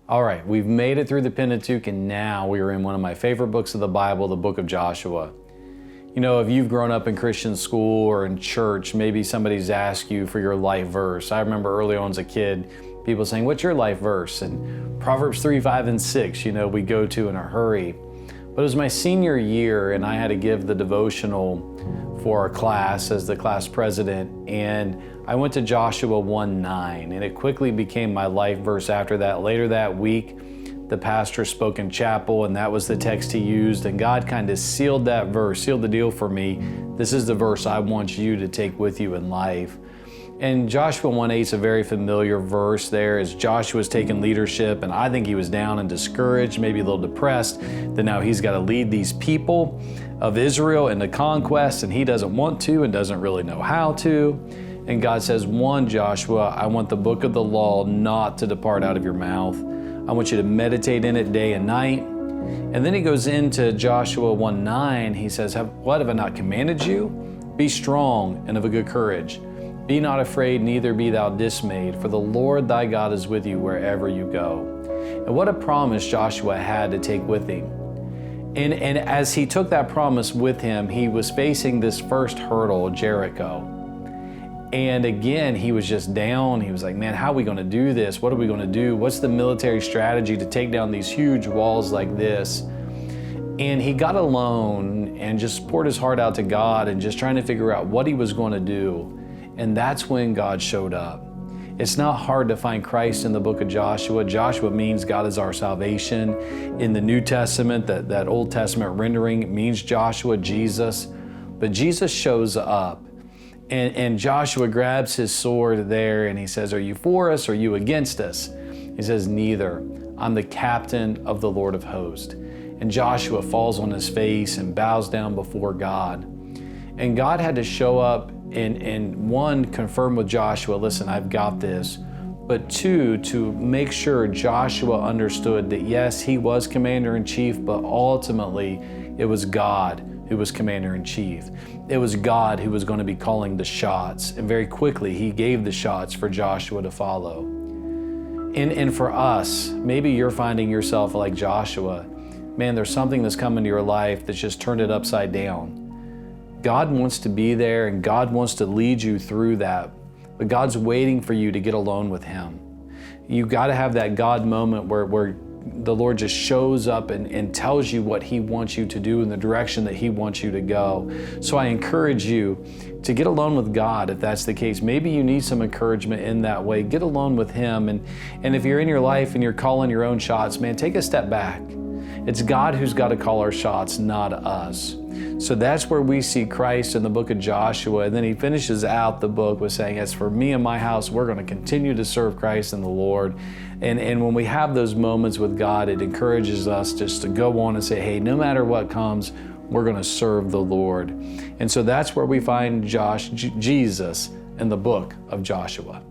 All right, we've made it through the Pentateuch, and now we are in one of my favorite books of the Bible, the book of Joshua. You know, if you've grown up in Christian school or in church, maybe somebody's asked you for your life verse. I remember early on as a kid, people saying, what's your life verse? And Proverbs 3, 5, and 6, you know, we go to in a hurry. But it was my senior year, and I had to give the devotional for our class as the class president, and I went to Joshua 1:9, and it quickly became my life verse after that. Later that week, the pastor spoke in chapel, and that was the text he used, and God kind of sealed that verse, sealed the deal for me. This is the verse I want you to take with you in life. And Joshua 1:8 is a very familiar verse there as Joshua's taking leadership, and I think he was down and discouraged, maybe a little depressed, that now he's got to lead these people of Israel into conquest, and he doesn't want to and doesn't really know how to. And God says, Joshua, I want the book of the law not to depart out of your mouth. I want you to meditate in it day and night. And then he goes into Joshua 1:9. He says, what have I not commanded you? Be strong and of a good courage. Be not afraid, neither be thou dismayed, for the Lord thy God is with you wherever you go. And what a promise Joshua had to take with him. And as he took that promise with him, he was facing this first hurdle, Jericho. And again, he was just down. He was like, man, how are we going to do this? What are we going to do? What's the military strategy to take down these huge walls like this? And he got alone and just poured his heart out to God and just trying to figure out what he was going to do. And that's when God showed up. It's not hard to find Christ in the book of Joshua. Joshua means God is our salvation. In the New Testament, that Old Testament rendering means Joshua, Jesus. But Jesus shows up. And Joshua grabs his sword there and he says, are you for us or are you against us? He says, neither. I'm the captain of the Lord of hosts. And Joshua falls on his face and bows down before God. And God had to show up and one, confirm with Joshua, listen, I've got this. But two, to make sure Joshua understood that yes, he was commander-in-chief, but ultimately it was God who was commander-in-chief. It was God who was going to be calling the shots. And very quickly, he gave the shots for Joshua to follow. And for us, maybe you're finding yourself like Joshua. Man, there's something that's come into your life that's just turned it upside down. God wants to be there and God wants to lead you through that. But God's waiting for you to get alone with Him. You got to have that God moment where the Lord just shows up and tells you what He wants you to do in the direction that He wants you to go. So I encourage you to get alone with God if that's the case. Maybe you need some encouragement in that way. Get alone with Him. And if you're in your life and you're calling your own shots, man, take a step back. It's God who's got to call our shots, not us. So that's where we see Christ in the book of Joshua. And then he finishes out the book with saying, as for me and my house, we're going to continue to serve Christ and the Lord. And when we have those moments with God, it encourages us just to go on and say, hey, no matter what comes, we're going to serve the Lord. And so that's where we find Jesus in the book of Joshua.